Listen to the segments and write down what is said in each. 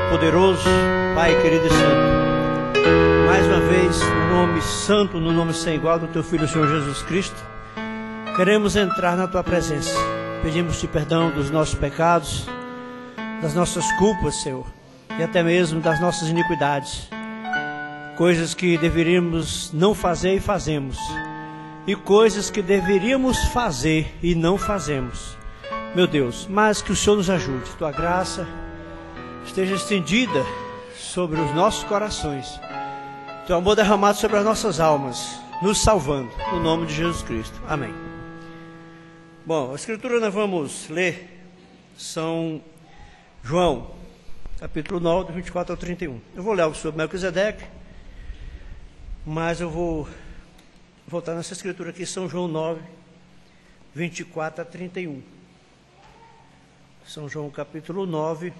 poderoso, Pai querido e santo, mais uma vez, no nome santo, no nome sem igual do Teu Filho, Senhor Jesus Cristo, queremos entrar na Tua presença. Pedimos-Te perdão dos nossos pecados, das nossas culpas, Senhor, e até mesmo das nossas iniquidades, coisas que deveríamos não fazer e fazemos, e coisas que deveríamos fazer e não fazemos, meu Deus, mas que o Senhor nos ajude. Tua graça esteja estendida sobre os nossos corações, Teu amor derramado sobre as nossas almas, nos salvando, no nome de Jesus Cristo, amém. Bom, a escritura nós vamos ler, são João, capítulo 9, 24 ao 31. Eu vou ler sobre Melquisedeque, mas eu vou voltar nessa escritura aqui, São João 9, 24 a 31. São João capítulo 9,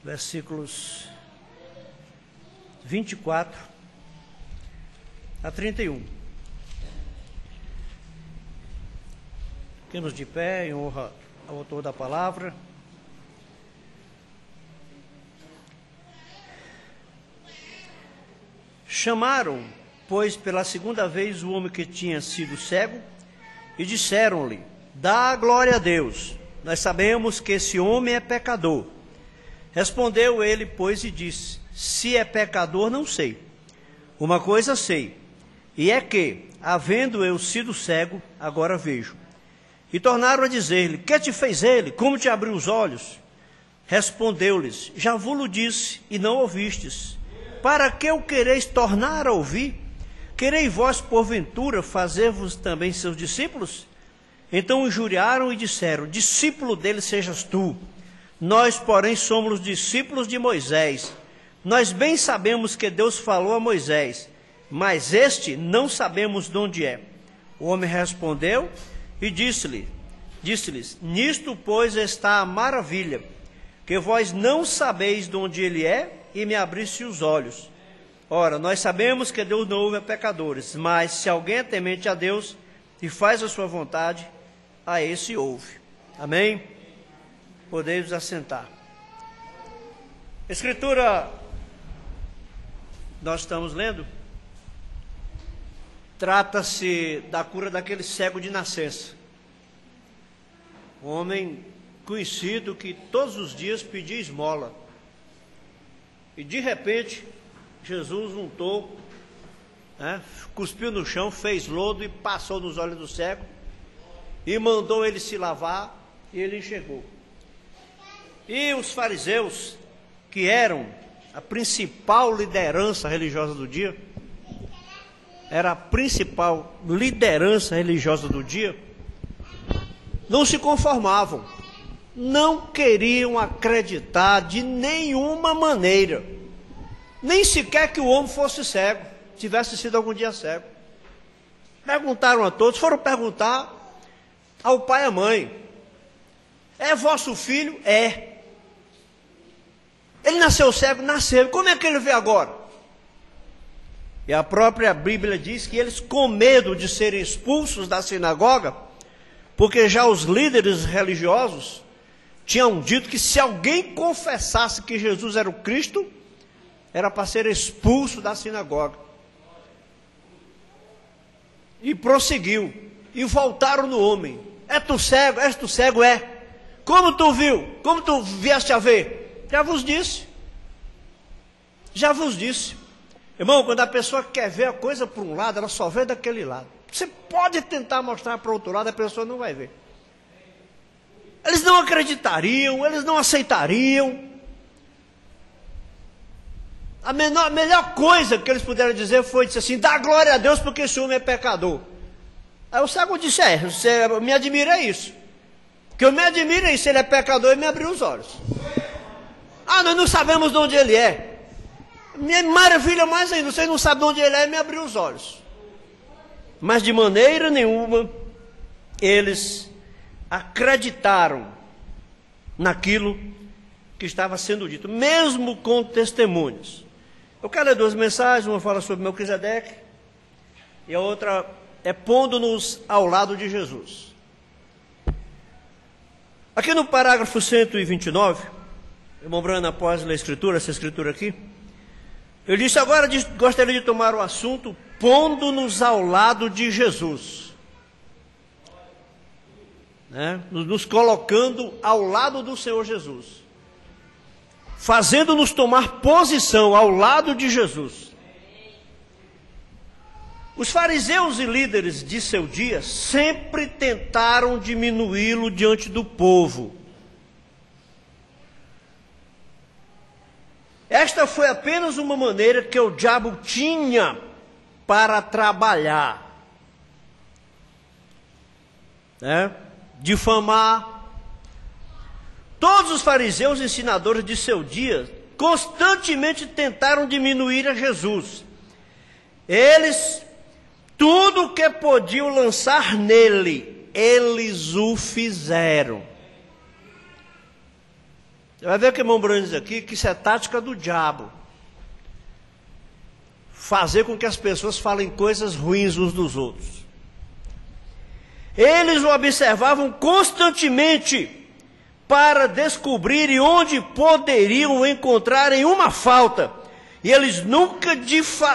versículos 24 a 31. Fiquemos de pé em honra ao autor da palavra. Chamaram, pois, pela segunda vez o homem que tinha sido cego e disseram-lhe: dá glória a Deus, nós sabemos que esse homem é pecador. Respondeu ele, pois, e disse: se é pecador, não sei. Uma coisa sei, e é que, havendo eu sido cego, agora vejo. E tornaram a dizer-lhe: que te fez ele? Como te abriu os olhos? Respondeu-lhes: já vos disse, e não ouvistes. Para que o quereis tornar a ouvir? Quereis vós, porventura, fazer-vos também seus discípulos? Então injuriaram e disseram: discípulo dele sejas tu. Nós, porém, somos discípulos de Moisés. Nós bem sabemos que Deus falou a Moisés, mas este não sabemos de onde é. O homem respondeu e disse-lhes: nisto, pois, está a maravilha, que vós não sabeis de onde ele é, e me abriste os olhos. Ora, nós sabemos que Deus não ouve a pecadores, mas se alguém é temente a Deus e faz a sua vontade, a esse ouve. Amém? Podeis assentar. Escritura, nós estamos lendo, trata-se da cura daquele cego de nascença. Um homem conhecido que todos os dias pedia esmola. E de repente, Jesus untou, cuspiu no chão, fez lodo e passou nos olhos do cego, e mandou ele se lavar, e ele enxergou. E os fariseus, que eram a principal liderança religiosa do dia, não se conformavam, não queriam acreditar de nenhuma maneira, nem sequer que o homem fosse cego, tivesse sido algum dia cego. Perguntaram a todos, foram perguntar ao pai e à mãe: é vosso filho? É. Ele nasceu cego? Nasceu. Como é que ele vê agora? E a própria Bíblia diz que eles, com medo de serem expulsos da sinagoga, porque já os líderes religiosos tinham dito que se alguém confessasse que Jesus era o Cristo, era para ser expulso da sinagoga. E prosseguiu, e voltaram no homem: é tu cego? És tu cego? É. Como tu viu? Como tu vieste a ver? Já vos disse. Irmão, quando a pessoa quer ver a coisa por um lado, ela só vê daquele lado. Você pode tentar mostrar para o outro lado, a pessoa não vai ver. Eles não acreditariam, eles não aceitariam. A melhor coisa que eles puderam dizer foi assim: dá glória a Deus porque esse homem é pecador. Aí o cego disse: você me admira isso. O que eu me admiro é isso, ele é pecador e me abriu os olhos. Nós não sabemos de onde ele é. Me maravilha mais ainda, vocês não sabem de onde ele é e me abriu os olhos. Mas de maneira nenhuma eles acreditaram naquilo que estava sendo dito, mesmo com testemunhos. Eu quero ler duas mensagens, uma fala sobre Melquisedeque e a outra é pondo-nos ao lado de Jesus. Aqui no parágrafo 129, Irmão Brano, após ler a escritura, essa escritura aqui, eu disse agora, gostaria de tomar o assunto pondo-nos ao lado de Jesus, né? Nos colocando ao lado do Senhor Jesus, fazendo-nos tomar posição ao lado de Jesus. Os fariseus e líderes de seu dia sempre tentaram diminuí-lo diante do povo. Esta foi apenas uma maneira que o diabo tinha para trabalhar, né? Difamar. Todos os fariseus e ensinadores de seu dia constantemente tentaram diminuir a Jesus. Eles, tudo que podiam lançar nele, eles o fizeram. Você vai ver que o irmão Bruno diz aqui que isso é tática do diabo. Fazer com que as pessoas falem coisas ruins uns dos outros. Eles o observavam constantemente para descobrirem onde poderiam encontrar uma falta. E eles nunca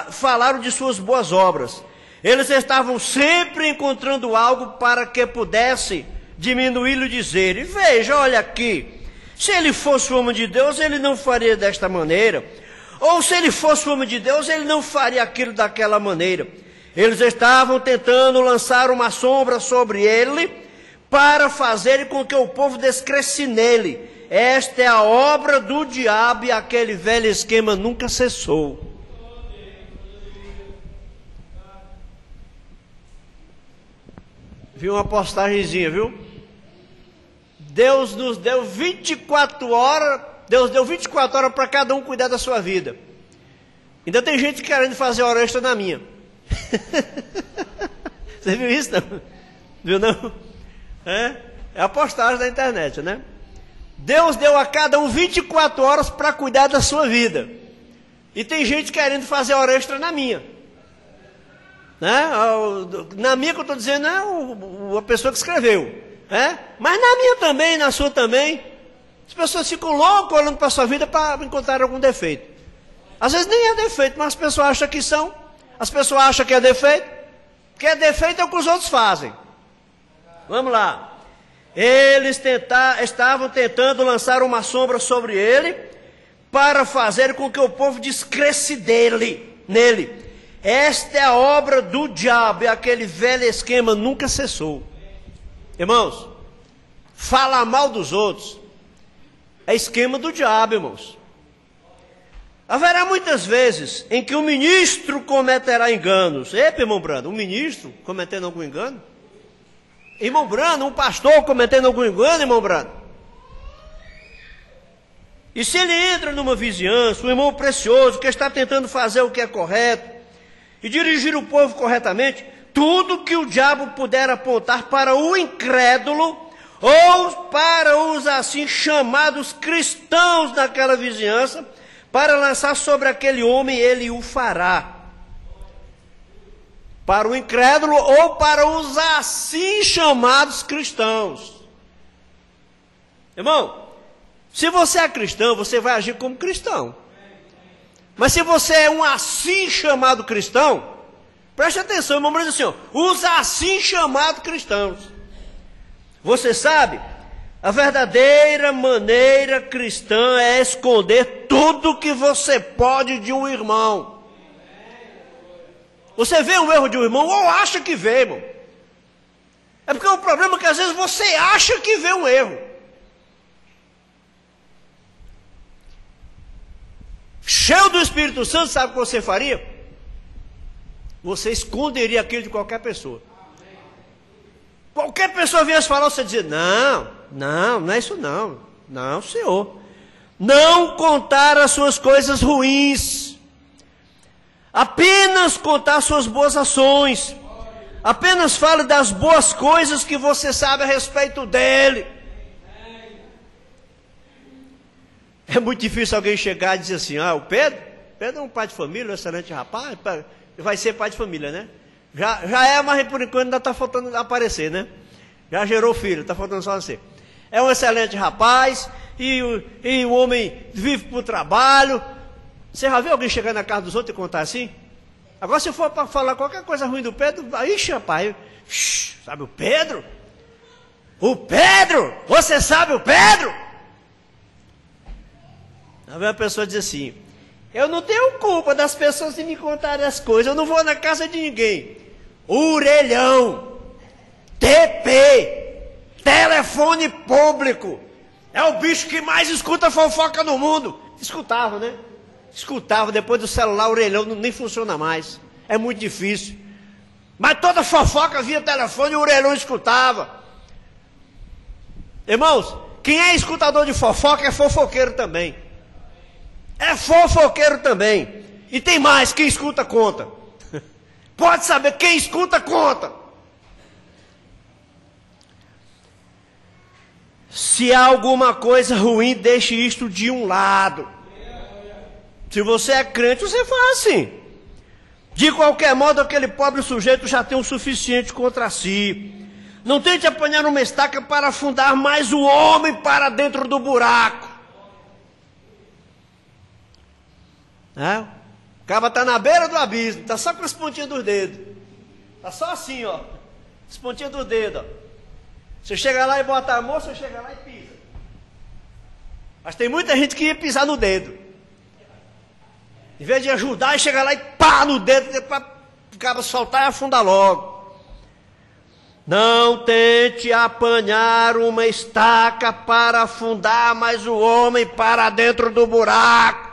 falaram de suas boas obras. Eles estavam sempre encontrando algo para que pudesse diminuí-lo e dizer: e veja, olha aqui, se ele fosse o homem de Deus, ele não faria desta maneira. Ou se ele fosse o homem de Deus, ele não faria aquilo daquela maneira. Eles estavam tentando lançar uma sombra sobre ele para fazer com que o povo descresse nele. Esta é a obra do diabo e aquele velho esquema nunca cessou. Viu uma postagenzinha, viu? Deus nos deu 24 horas, Deus deu 24 horas para cada um cuidar da sua vida. Ainda tem gente querendo fazer hora extra na minha. Você viu isso, não? Viu, não? É a postagem da internet, né? Deus deu a cada um 24 horas para cuidar da sua vida. E tem gente querendo fazer hora extra na minha. Né? Na minha que eu estou dizendo é a pessoa que escreveu. Mas na minha também, na sua também. As pessoas ficam loucas olhando para a sua vida para encontrar algum defeito. Às vezes nem é defeito, mas as pessoas acham que são. As pessoas acham que é defeito. Que é defeito é o que os outros fazem. Vamos lá. Eles estavam tentando lançar uma sombra sobre ele para fazer com que o povo descresse nele. Esta é a obra do diabo e aquele velho esquema nunca cessou. Irmãos, falar mal dos outros é esquema do diabo, irmãos. Haverá muitas vezes em que o ministro cometerá enganos. Epa, irmão Brando, um ministro cometendo algum engano? Irmão Brando, um pastor cometendo algum engano, irmão Brando? E se ele entra numa vizinhança, um irmão precioso que está tentando fazer o que é correto e dirigir o povo corretamente, tudo que o diabo puder apontar para o incrédulo ou para os assim chamados cristãos daquela vizinhança, para lançar sobre aquele homem, ele o fará. Para o incrédulo ou para os assim chamados cristãos. Irmão, se você é cristão, você vai agir como cristão. Mas se você é um assim chamado cristão, preste atenção, irmão, mas assim, os assim chamados cristãos. Você sabe, a verdadeira maneira cristã é esconder tudo que você pode de um irmão. Você vê um erro de um irmão ou acha que vê, irmão. É porque o problema é que às vezes você acha que vê um erro. Cheio do Espírito Santo, sabe o que você faria? Você esconderia aquilo de qualquer pessoa. Qualquer pessoa viesse falar, você dizia: não é isso não. Não, senhor. Não contar as suas coisas ruins. Apenas contar suas boas ações. Apenas fale das boas coisas que você sabe a respeito dele. É muito difícil alguém chegar e dizer assim: o Pedro é um pai de família, um excelente rapaz, vai ser pai de família, né? Já é, mas por enquanto ainda está faltando aparecer, né? Já gerou filho, está faltando só nascer. É um excelente rapaz, e o homem vive para o trabalho. Você já viu alguém chegar na casa dos outros e contar assim? Agora, se for para falar qualquer coisa ruim do Pedro, ixi, rapaz, sabe o Pedro? O Pedro! Você sabe o Pedro? Aí a pessoa diz assim: eu não tenho culpa das pessoas de me contarem as coisas, eu não vou na casa de ninguém. Orelhão, TP, telefone público, é o bicho que mais escuta fofoca no mundo. Escutava, né? Escutava, depois do celular, o orelhão nem funciona mais. É muito difícil. Mas toda fofoca via telefone, o orelhão escutava. Irmãos, quem é escutador de fofoca é fofoqueiro também. É fofoqueiro também. E tem mais, quem escuta conta. Pode saber, quem escuta conta. Se há alguma coisa ruim, deixe isto de um lado. Se você é crente, você faz assim. De qualquer modo, aquele pobre sujeito já tem o suficiente contra si. Não tente apanhar uma estaca para afundar mais o homem para dentro do buraco. O cabo está na beira do abismo, está só com as pontinhas dos dedos. Está só assim, ó. As pontinhas dos dedos, ó. Você chega lá e bota a mão, você chega lá e pisa. Mas tem muita gente que ia pisar no dedo. Em vez de ajudar, e chega lá e pá no dedo, para o cabo soltar e afundar logo. Não tente apanhar uma estaca para afundar mais o homem para dentro do buraco.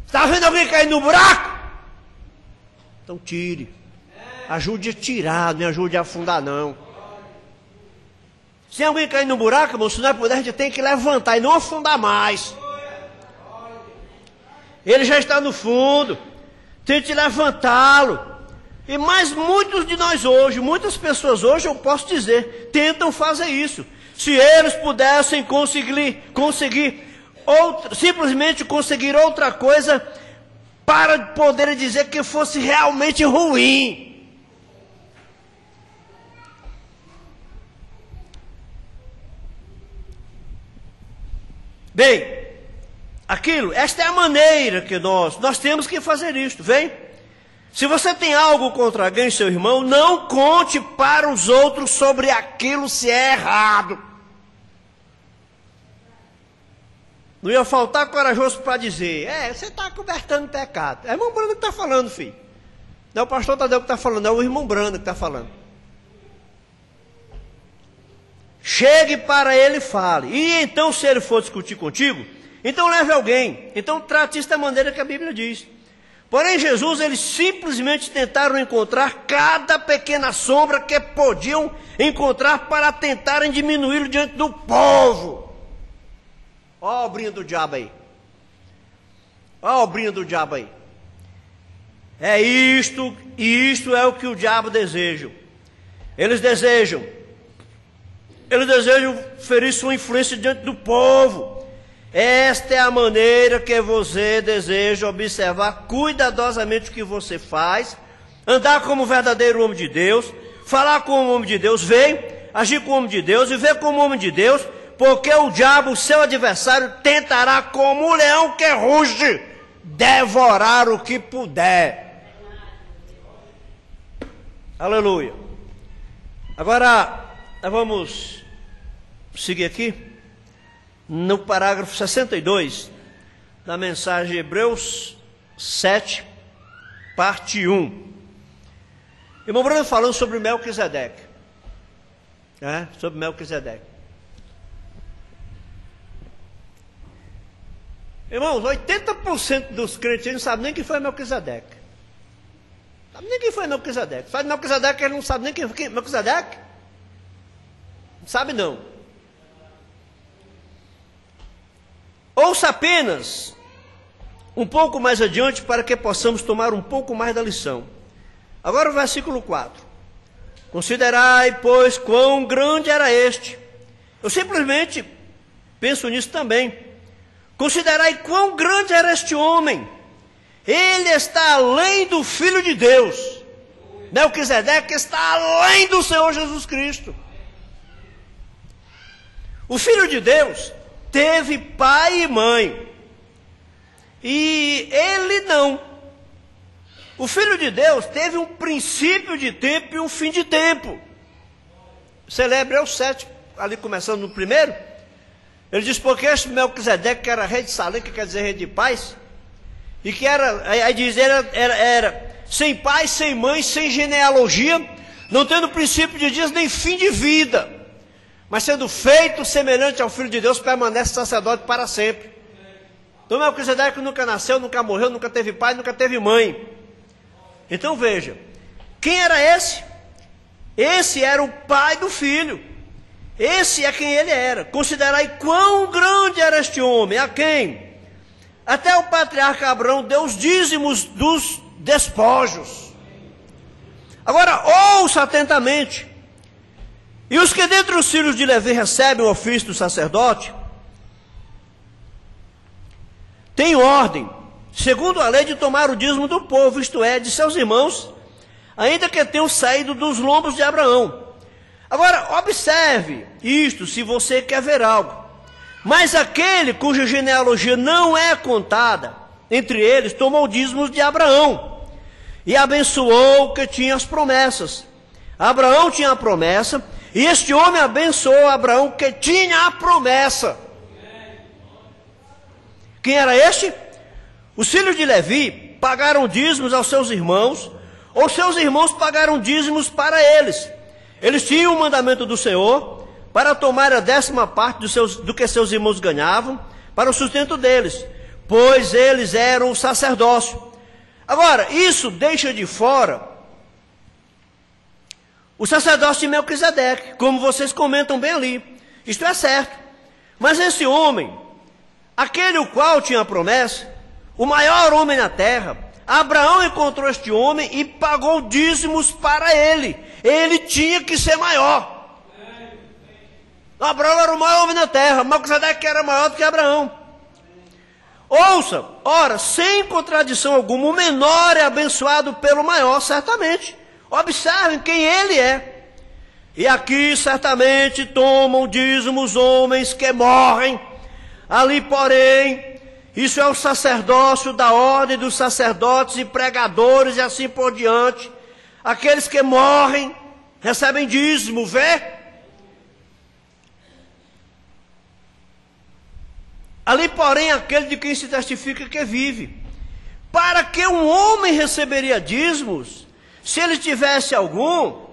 Está vendo alguém cair no buraco? Então tire. Ajude a tirar, não ajude a afundar não. Se alguém cair no buraco, irmão, se não puder, a gente tem que levantar e não afundar mais. Ele já está no fundo. Tente levantá-lo. E mais muitos de nós hoje, muitas pessoas hoje, eu posso dizer, tentam fazer isso. Se eles pudessem simplesmente conseguir outra coisa para poderem dizer que fosse realmente ruim. Bem, esta é a maneira que nós temos que fazer isto, vem? Se você tem algo contra alguém, seu irmão, não conte para os outros sobre aquilo se é errado. Não ia faltar corajoso para dizer, você está cobertando pecado. É o irmão Brando que está falando, filho. Não é o pastor Tadeu que está falando, é o irmão Brando que está falando. Chegue para ele e fale. E então, se ele for discutir contigo, então leve alguém. Então trate isso da maneira que a Bíblia diz. Porém, Jesus, eles simplesmente tentaram encontrar cada pequena sombra que podiam encontrar para tentarem diminuí-lo diante do povo. Olha a obrinha do diabo aí. Olha a obrinha do diabo aí. É isto, e isto é o que o diabo deseja. Eles desejam ferir sua influência diante do povo. Esta é a maneira que você deseja observar cuidadosamente o que você faz, andar como verdadeiro homem de Deus, falar como homem de Deus, agir como homem de Deus, viver como homem de Deus, porque o diabo, seu adversário, tentará como um leão que ruge, devorar o que puder. Aleluia. Agora, nós vamos seguir aqui no parágrafo 62 da mensagem Hebreus 7, parte 1. Irmão Bruno falando sobre Melquisedeque. Sobre Melquisedeque. Irmãos, 80% dos crentes não sabem nem quem foi Melquisedeque. Sabe nem quem foi Melquisedeque. Sabe Melquisedeque, ele não sabe nem quem foi Melquisedeque. Não sabe não. Ouça apenas um pouco mais adiante para que possamos tomar um pouco mais da lição. Agora o versículo 4. Considerai, pois, quão grande era este. Eu simplesmente penso nisso também. Considerai quão grande era este homem. Ele está além do Filho de Deus. Melquisedeque está além do Senhor Jesus Cristo. O Filho de Deus teve pai e mãe, e ele não. O Filho de Deus teve um princípio de tempo e um fim de tempo. Celebre o 7, ali começando no primeiro. Ele diz, porque este Melquisedeque, que era rei de Salém, que quer dizer rei de paz, e que era, aí diz, era sem pai, sem mãe, sem genealogia, não tendo princípio de dias nem fim de vida, mas sendo feito semelhante ao Filho de Deus, permanece sacerdote para sempre. Então Melquisedeque nunca nasceu, nunca morreu, nunca teve pai, nunca teve mãe. Então veja, quem era esse? Esse era o pai do filho. Esse é quem ele era. Considerai quão grande era este homem, a quem até o patriarca Abraão deu os dízimos dos despojos. Agora ouça atentamente. E os que dentre os filhos de Levi recebem o ofício do sacerdote, têm ordem, segundo a lei, de tomar o dízimo do povo, isto é, de seus irmãos, ainda que tenham saído dos lombos de Abraão. Agora, observe isto, se você quer ver algo. Mas aquele cuja genealogia não é contada entre eles, tomou dízimos de Abraão e abençoou o que tinha as promessas. Abraão tinha a promessa, e este homem abençoou Abraão que tinha a promessa. Quem era este? Os filhos de Levi pagaram dízimos aos seus irmãos, ou seus irmãos pagaram dízimos para eles. Eles tinham o mandamento do Senhor para tomar a 10ª parte do que seus irmãos ganhavam para o sustento deles, pois eles eram o sacerdócio. Agora, isso deixa de fora o sacerdócio de Melquisedeque, como vocês comentam bem ali. Isto é certo. Mas esse homem, aquele o qual tinha a promessa, o maior homem na terra, Abraão encontrou este homem e pagou dízimos para ele. Ele tinha que ser maior. Abraão era o maior homem na terra, Melquisedeque era maior do que Abraão. Ouça, ora, sem contradição alguma, o menor é abençoado pelo maior, certamente. Observem quem ele é. E aqui certamente tomam dízimo os homens que morrem. Ali, porém, isso é o sacerdócio da ordem dos sacerdotes e pregadores e assim por diante. Aqueles que morrem recebem dízimo, vê? Ali, porém, aquele de quem se testifica que vive. Para que um homem receberia dízimos, se ele tivesse algum?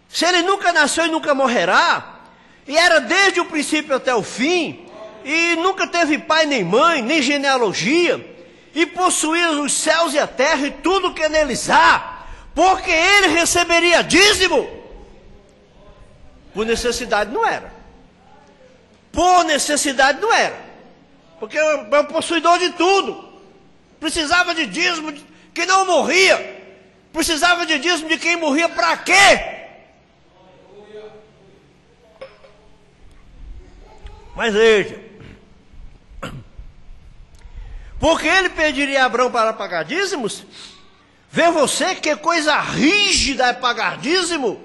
Se ele nunca nasceu e nunca morrerá, e era desde o princípio até o fim, e nunca teve pai nem mãe, nem genealogia, e possuía os céus e a terra e tudo que neles há, porque ele receberia dízimo? Por necessidade não era. Por necessidade não era. Porque é um possuidor de tudo. Precisava de dízimo de quem não morria. Precisava de dízimo de quem morria para quê? Mas veja, porque ele pediria a Abraão para pagar dízimos? Vê você que coisa rígida é pagar dízimo?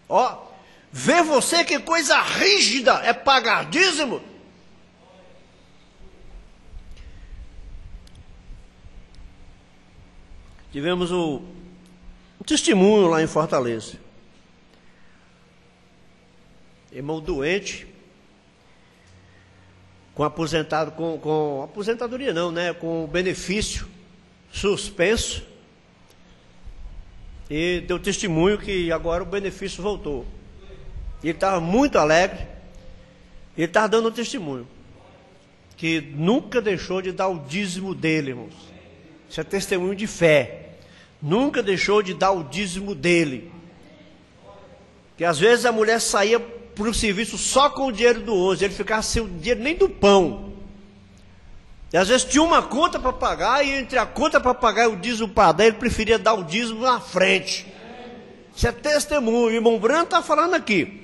Ó, vê você que coisa rígida é pagar dízimo? Tivemos um testemunho lá em Fortaleza. Irmão doente, com aposentado, com aposentadoria não, né? Com benefício suspenso. E deu testemunho que agora o benefício voltou. Ele estava muito alegre. Ele estava dando um testemunho que nunca deixou de dar o dízimo dele, irmãos. Isso é testemunho de fé. Nunca deixou de dar o dízimo dele. Que às vezes a mulher saía para o serviço só com o dinheiro do hoje, ele ficava sem o dinheiro nem do pão. E às vezes tinha uma conta para pagar, e entre a conta para pagar e o dízimo para dar, ele preferia dar o dízimo na frente. Isso é testemunho. O irmão Branco está falando aqui.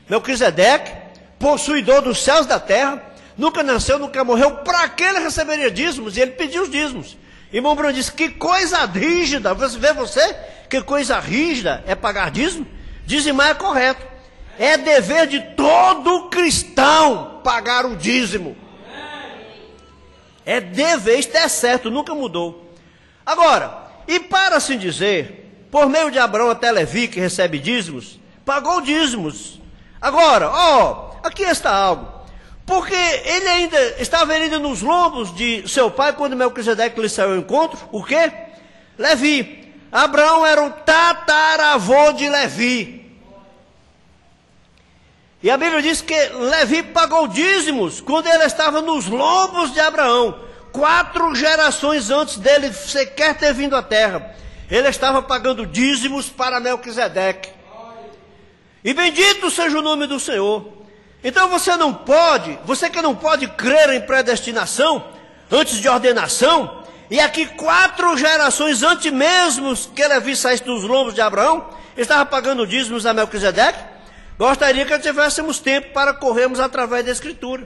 Melquisedeque, possuidor dos céus e da terra, nunca nasceu, nunca morreu, para que ele receberia dízimos? E ele pediu os dízimos. Irmão Branco disse, que coisa rígida, você vê você, que coisa rígida é pagar dízimo? Dizimar é correto. É dever de todo cristão pagar o dízimo. É dever, isto é certo, nunca mudou. Agora, e para assim dizer, por meio de Abraão até Levi, que recebe dízimos, pagou dízimos. Agora, aqui está algo. Porque ele ainda estava ainda nos lombos de seu pai, quando Melquisedeque lhe saiu ao encontro. O quê? Levi. Abraão era o tataravô de Levi. E a Bíblia diz que Levi pagou dízimos quando ele estava nos lombos de Abraão. 4 gerações antes dele sequer ter vindo à terra. Ele estava pagando dízimos para Melquisedeque. E bendito seja o nome do Senhor. Então você que não pode crer em predestinação, antes de ordenação, e aqui 4 gerações antes mesmo que Levi saísse dos lombos de Abraão, estava pagando dízimos a Melquisedeque. Gostaria que tivéssemos tempo para corrermos através da Escritura.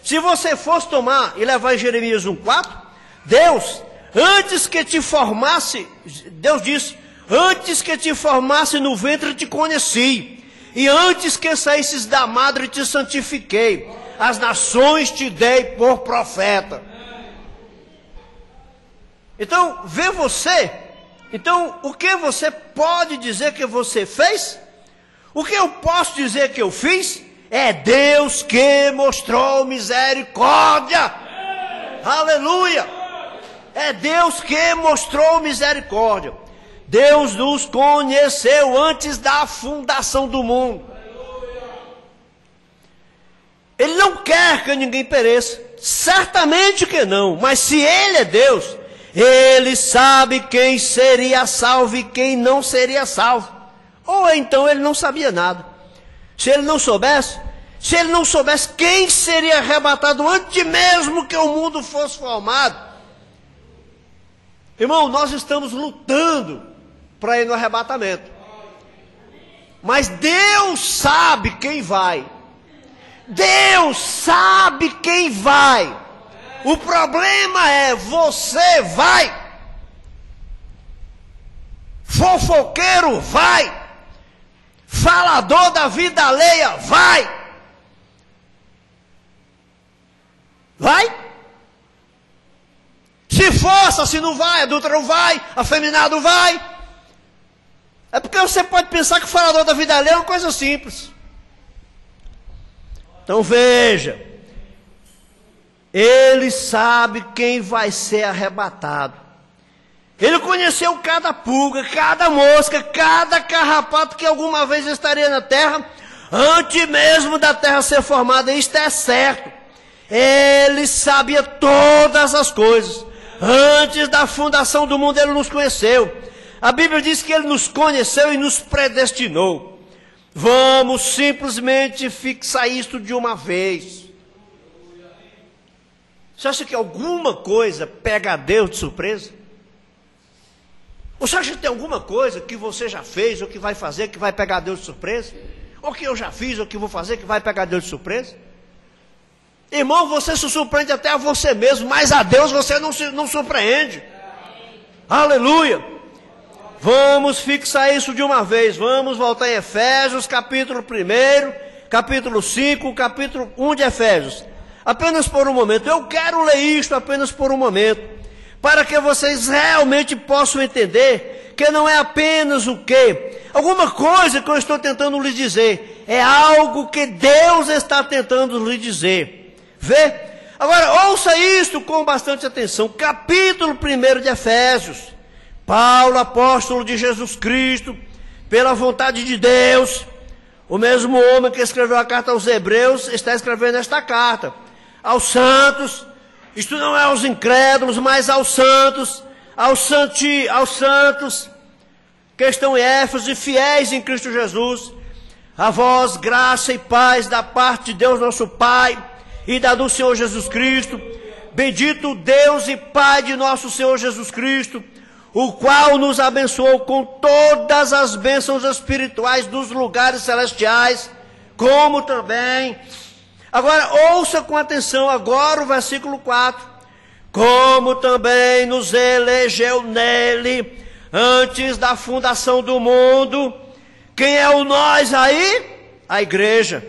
Se você fosse tomar e levar em Jeremias 1,4, Deus, antes que te formasse, Deus disse, antes que te formasse no ventre te conheci, e antes que saísses da madre te santifiquei, as nações te dei por profeta. Então, o que você pode dizer que você fez? O que eu posso dizer que eu fiz? É Deus que mostrou misericórdia. Aleluia! É Deus que mostrou misericórdia. Deus nos conheceu antes da fundação do mundo. Ele não quer que ninguém pereça. Certamente que não. Mas se Ele é Deus, Ele sabe quem seria salvo e quem não seria salvo. Ou então ele não sabia nada. Se ele não soubesse quem seria arrebatado antes mesmo que o mundo fosse formado. Irmão, nós estamos lutando para ir no arrebatamento. Mas Deus sabe quem vai. Deus sabe quem vai. O problema é, você vai. Fofoqueiro vai. Falador da vida alheia, vai! Vai? Se força, se não vai, adúltero vai, afeminado vai. É porque você pode pensar que o falador da vida alheia é uma coisa simples. Então veja, Ele sabe quem vai ser arrebatado. Ele conheceu cada pulga, cada mosca, cada carrapato que alguma vez estaria na terra, antes mesmo da terra ser formada. Isto é certo. Ele sabia todas as coisas. Antes da fundação do mundo, Ele nos conheceu. A Bíblia diz que Ele nos conheceu e nos predestinou. Vamos simplesmente fixar isto de uma vez. Você acha que alguma coisa pega a Deus de surpresa? Você acha que tem alguma coisa que você já fez, ou que vai fazer, que vai pegar Deus de surpresa? Ou que eu já fiz, ou que vou fazer, que vai pegar Deus de surpresa? Irmão, você se surpreende até a você mesmo, mas a Deus você não surpreende. Aleluia! Vamos fixar isso de uma vez. Vamos voltar em Efésios, capítulo 1, capítulo 5, capítulo 1 de Efésios. Apenas por um momento. Eu quero ler isto apenas por um momento, para que vocês realmente possam entender que não é apenas o quê? Alguma coisa que eu estou tentando lhes dizer. É algo que Deus está tentando lhe dizer. Vê? Agora, ouça isto com bastante atenção. Capítulo 1 de Efésios. Paulo, apóstolo de Jesus Cristo, pela vontade de Deus, o mesmo homem que escreveu a carta aos Hebreus, está escrevendo esta carta aos santos. Isto não é aos incrédulos, mas aos santos, aos santos que estão em Éfeso e fiéis em Cristo Jesus. A vós, graça e paz da parte de Deus nosso Pai e da do Senhor Jesus Cristo. Bendito Deus e Pai de nosso Senhor Jesus Cristo, o qual nos abençoou com todas as bênçãos espirituais dos lugares celestiais, como também... Agora, ouça com atenção agora o versículo 4. Como também nos elegeu nele, antes da fundação do mundo. Quem é o nós aí? a igreja.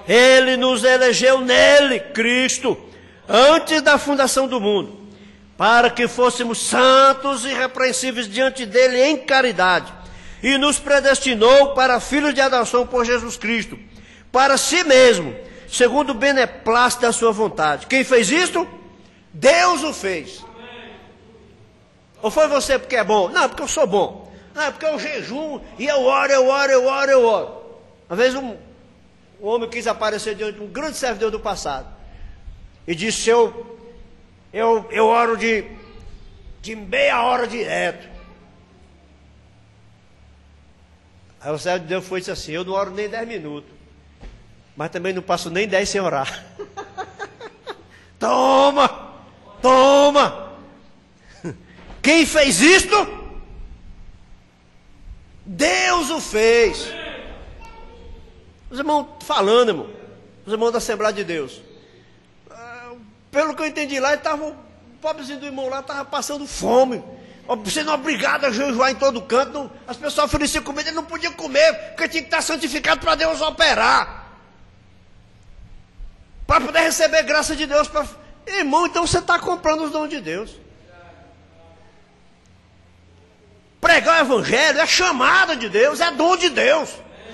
Ele nos elegeu nele, Cristo, antes da fundação do mundo, para que fôssemos santos e irrepreensíveis diante dele em caridade, e nos predestinou para filhos de adoção por Jesus Cristo, para si mesmo, segundo o beneplácito da sua vontade. Quem fez isto? Deus o fez. Ou foi você porque é bom? Não, porque eu sou bom. Não, é porque eu jejum e eu oro. Às vezes um homem quis aparecer diante de um grande servidor do passado e disse: eu oro de meia hora direto. Aí o servo de Deus foi e disse assim: eu não oro nem 10 minutos, mas também não passo nem 10 sem orar. Toma! Quem fez isto? Deus o fez. Os irmãos falando, irmão, os irmãos da Assembleia de Deus, pelo que eu entendi lá, o pobrezinho do irmão lá estava passando fome, sendo obrigado a jejuar em todo canto. Não, as pessoas ofereciam comida, ele não podia comer, porque tinha que estar santificado para Deus operar, para poder receber graça de Deus. Irmão, então você está comprando os dons de Deus. Pregar o evangelho é chamada de Deus, é dom de Deus.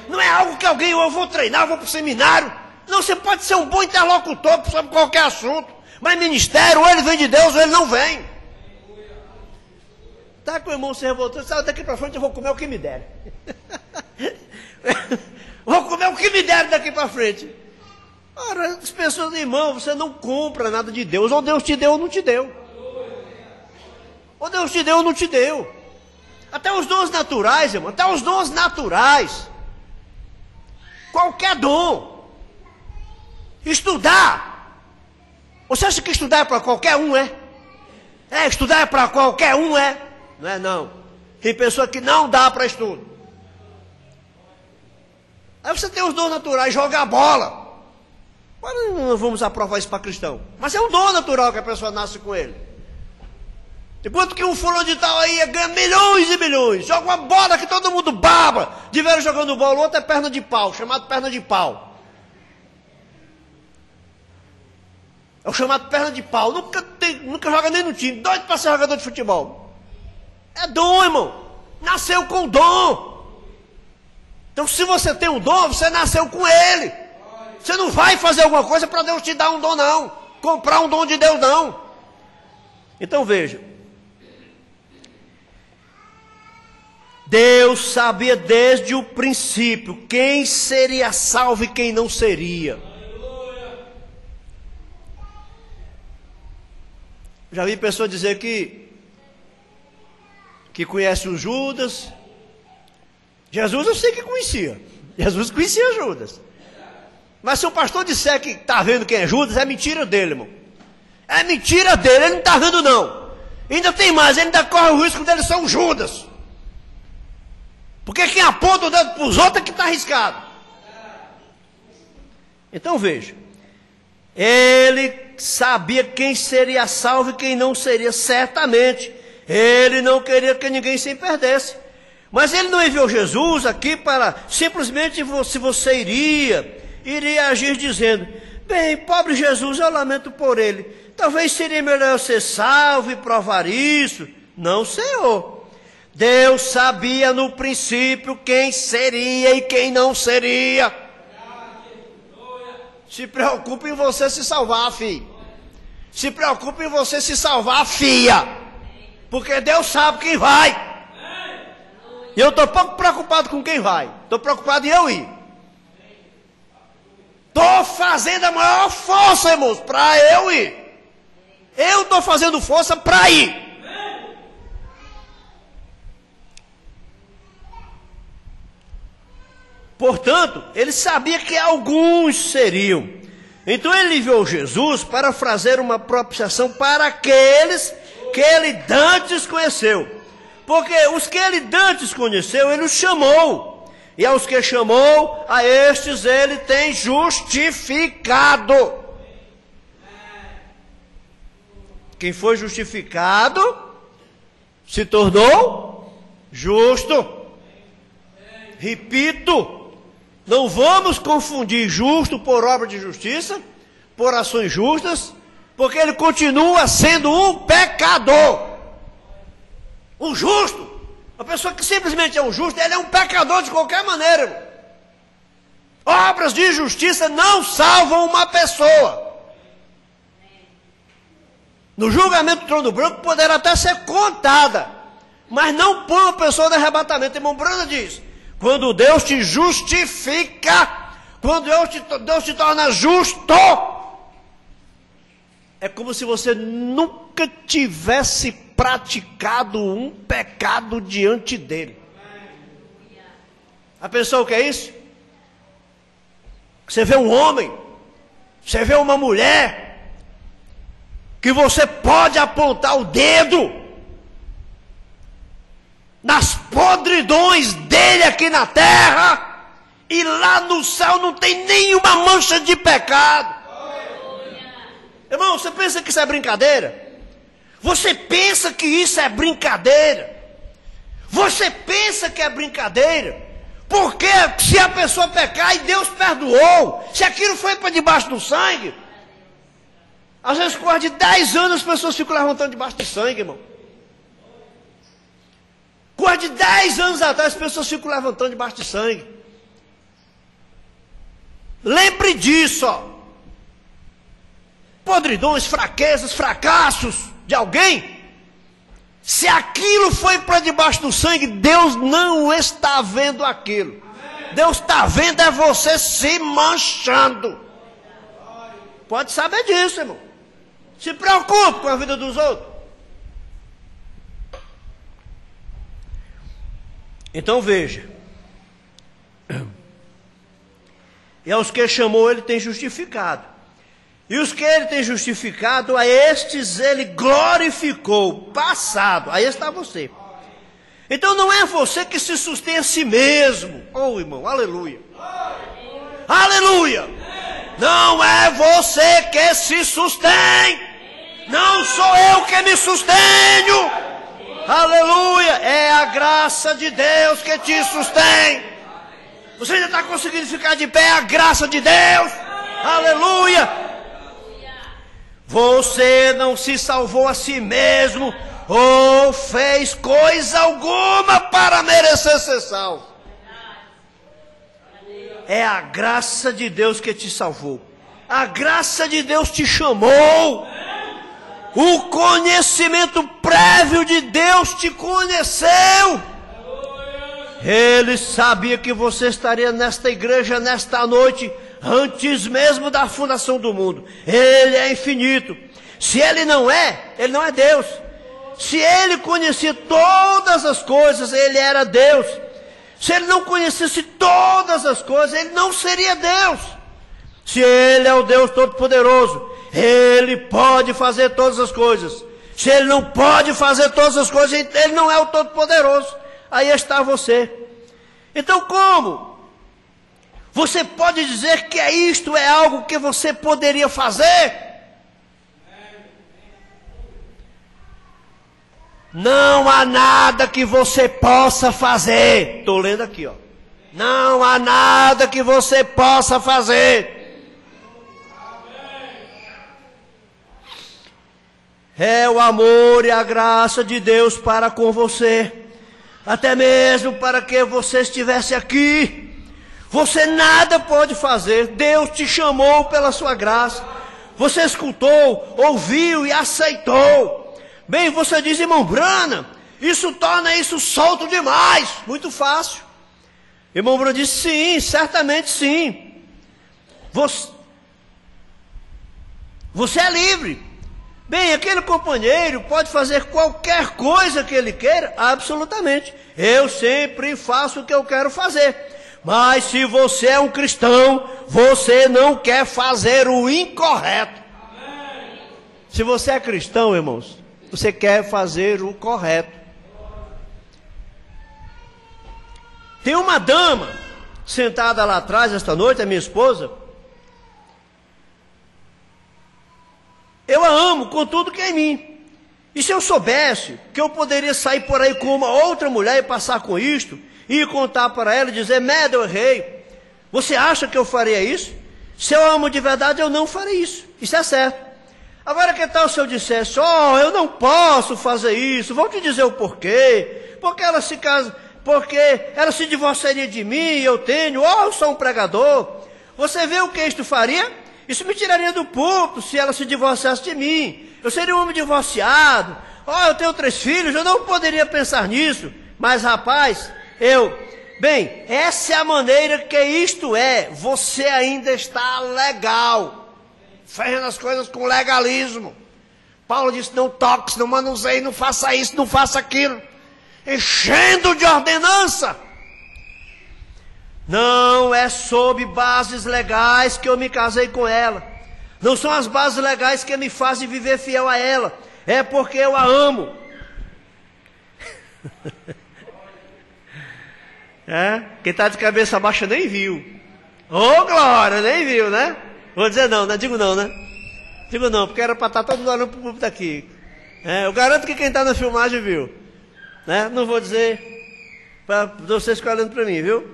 Não é algo que alguém, eu vou treinar, eu vou para o seminário. Não, você pode ser um bom interlocutor sobre qualquer assunto, mas ministério, ou ele vem de Deus, ou ele não vem. Tá com o irmão se revoltando, sabe, daqui para frente eu vou comer o que me der. Vou comer o que me der daqui para frente. Ora, as pessoas, irmão, você não compra nada de Deus. Ou Deus te deu ou não te deu. Ou Deus te deu ou não te deu. Até os dons naturais, irmão, até os dons naturais. Qualquer dom. Estudar. Você acha que estudar é para qualquer um, é? Estudar é para qualquer um, é? Não é, não. Tem pessoa que não dá para estudo. Aí você tem os dons naturais, jogar bola. Agora não vamos aprovar isso para cristão. Mas é um dom natural que a pessoa nasce com ele. Enquanto que um fulano de tal aí ganha milhões e milhões, joga uma bola que todo mundo baba, de velho jogando bola, o outro é perna de pau, chamado perna de pau. É o chamado perna de pau, nunca joga nem no time, doido para ser jogador de futebol. É dom, irmão, nasceu com dom. Então se você tem um dom, você nasceu com ele. Você não vai fazer alguma coisa para Deus te dar um dom, não. Comprar um dom de Deus, não. Então veja, Deus sabia desde o princípio quem seria salvo e quem não seria. Já vi pessoas dizer que conhece o Judas. Jesus eu sei que conhecia. Jesus conhecia Judas. Mas se o pastor disser que está vendo quem é Judas, é mentira dele, irmão. É mentira dele, ele não está vendo não. Ainda tem mais, ele ainda corre o risco dele ser um Judas. Porque quem aponta o dedo para os outros é que está arriscado. Então veja, ele sabia quem seria salvo e quem não seria, certamente. Ele não queria que ninguém se perdesse. Mas ele não enviou Jesus aqui para simplesmente se você iria agir dizendo: bem, pobre Jesus, eu lamento por ele. Talvez seria melhor eu ser salvo e provar isso. Não, Senhor. Deus sabia no princípio quem seria e quem não seria. Se preocupe em você se salvar, filho. Se preocupe em você se salvar, filha. Porque Deus sabe quem vai. E eu estou pouco preocupado com quem vai. Estou preocupado em eu ir. Estou fazendo a maior força, irmãos, para eu ir. Eu estou fazendo força para ir. Portanto, ele sabia que alguns seriam. Então ele enviou Jesus para fazer uma propiciação para aqueles que ele dantes conheceu. Porque os que ele dantes conheceu, ele os chamou. E aos que chamou, a estes ele tem justificado. Quem foi justificado se tornou justo. Repito, Não vamos confundir justo por obra de justiça, por ações justas, porque ele continua sendo um pecador. Um justo, a pessoa que simplesmente é um justo, ele é um pecador de qualquer maneira, irmão. Obras de justiça não salvam uma pessoa. No julgamento do trono branco poderá até ser contada, mas não põe uma pessoa no arrebatamento. Irmão Brana diz, quando Deus te justifica, quando Deus te torna justo, é como se você nunca tivesse praticado um pecado diante dele. A pessoa o que é isso? Você vê um homem, você vê uma mulher, que você pode apontar o dedo nas podridões dele aqui na terra, e lá no céu não tem nenhuma mancha de pecado. Irmão, você pensa que isso é brincadeira? Você pensa que isso é brincadeira? Você pensa que é brincadeira? Porque se a pessoa pecar e Deus perdoou, se aquilo foi para debaixo do sangue, às vezes, por de 10 anos, as pessoas ficam levantando debaixo de sangue, irmão. Por de 10 anos atrás, as pessoas ficam levantando debaixo de sangue. Lembre disso, ó. Podridões, fraquezas, fracassos de alguém. Se aquilo foi para debaixo do sangue, Deus não está vendo aquilo. Deus está vendo é você se manchando. Pode saber disso, irmão. Se preocupe com a vida dos outros. Então veja. E aos que chamou, ele tem justificado. E os que ele tem justificado, a estes ele glorificou. Passado. Aí está você. Então não é você que se sustém a si mesmo. Oh, irmão, aleluia. Aleluia. Não é você que se sustém. Não sou eu que me sustenho. Aleluia. É a graça de Deus que te sustém. Você ainda está conseguindo ficar de pé? É a graça de Deus. Aleluia. Você não se salvou a si mesmo, ou fez coisa alguma para merecer ser salvo. É a graça de Deus que te salvou. A graça de Deus te chamou. O conhecimento prévio de Deus te conheceu. Ele sabia que você estaria nesta igreja, nesta noite, antes mesmo da fundação do mundo. Ele é infinito. Se ele não é Deus. Se ele conhecia todas as coisas, ele era Deus. Se ele não conhecesse todas as coisas, ele não seria Deus. Se ele é o Deus Todo-Poderoso, ele pode fazer todas as coisas. Se ele não pode fazer todas as coisas, ele não é o Todo-Poderoso. Aí está você. Então como? Você pode dizer que isto é algo que você poderia fazer? Não há nada que você possa fazer. Estou lendo aqui, ó. Não há nada que você possa fazer. É o amor e a graça de Deus para com você. Até mesmo para que você estivesse aqui. Você nada pode fazer. Deus te chamou pela sua graça. Você escutou, ouviu e aceitou. Bem, você diz, irmão Brana, isso torna isso solto demais. Muito fácil. Irmão Brana disse, sim, certamente sim. Você é livre. Bem, aquele companheiro pode fazer qualquer coisa que ele queira, absolutamente. Eu sempre faço o que eu quero fazer. Mas se você é um cristão, você não quer fazer o incorreto. Se você é cristão, irmãos, você quer fazer o correto. Tem uma dama sentada lá atrás esta noite, a minha esposa. Eu a amo com tudo que é em mim. E se eu soubesse que eu poderia sair por aí com uma outra mulher e passar com isto, e contar para ela e dizer, Média, eu errei. Você acha que eu faria isso? Se eu amo de verdade, eu não farei isso. Isso é certo. Agora, que tal se eu dissesse, eu não posso fazer isso, vou te dizer o porquê, porque ela se casa, porque ela se divorciaria de mim, eu tenho, eu sou um pregador. Você vê o que isto faria? Isso me tiraria do púlpito se ela se divorciasse de mim. Eu seria um homem divorciado, eu tenho 3 filhos, eu não poderia pensar nisso. Mas rapaz, bem, essa é a maneira que isto é, você ainda está legal. Fazendo as coisas com legalismo. Paulo disse, não toque, não manuseie, não faça isso, não faça aquilo. Enchendo de ordenança. Não é sob bases legais que eu me casei com ela. Não são as bases legais que me fazem viver fiel a ela. É porque eu a amo. Quem está de cabeça baixa nem viu. Glória, nem viu, né? Vou dizer não, né? Digo não, né? Digo não, porque era para estar todo mundo olhando para o público daqui. Eu garanto que quem está na filmagem viu. Né? Não vou dizer para vocês ficarem olhando para mim, viu?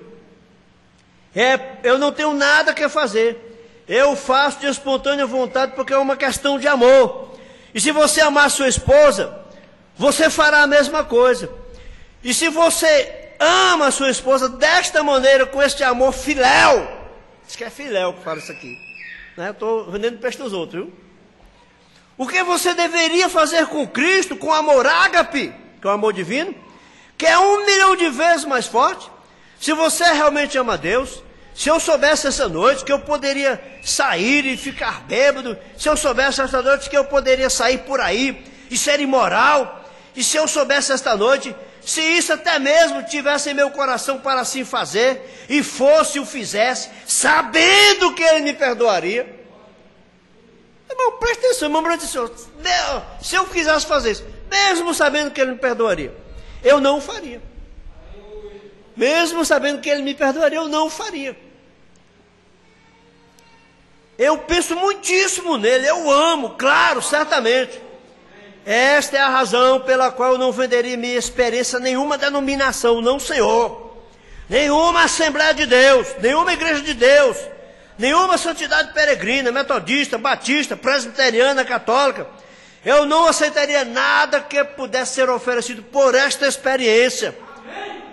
Eu não tenho nada que fazer. Eu faço de espontânea vontade porque é uma questão de amor. E se você amar sua esposa, você fará a mesma coisa. E se você ama a sua esposa desta maneira, com este amor filéu, diz que é filéu que fala isso aqui. Eu estou vendendo peixe dos outros, viu? O que você deveria fazer com Cristo, com amor ágape, que é o amor divino, que é 1 milhão de vezes mais forte? Se você realmente ama Deus, se eu soubesse essa noite que eu poderia sair e ficar bêbado, se eu soubesse esta noite que eu poderia sair por aí e ser imoral, e se eu soubesse esta noite, se isso até mesmo tivesse em meu coração para assim fazer, e fosse o fizesse, sabendo que Ele me perdoaria. Irmão, presta atenção, irmão, se eu quisesse fazer isso, mesmo sabendo que Ele me perdoaria, eu não faria. Mesmo sabendo que Ele me perdoaria, eu não faria. Eu penso muitíssimo nele, eu amo, claro, certamente. Esta é a razão pela qual eu não venderia minha experiência a nenhuma denominação, não, Senhor. Nenhuma Assembleia de Deus, nenhuma Igreja de Deus, nenhuma santidade peregrina, metodista, batista, presbiteriana, católica. Eu não aceitaria nada que pudesse ser oferecido por esta experiência,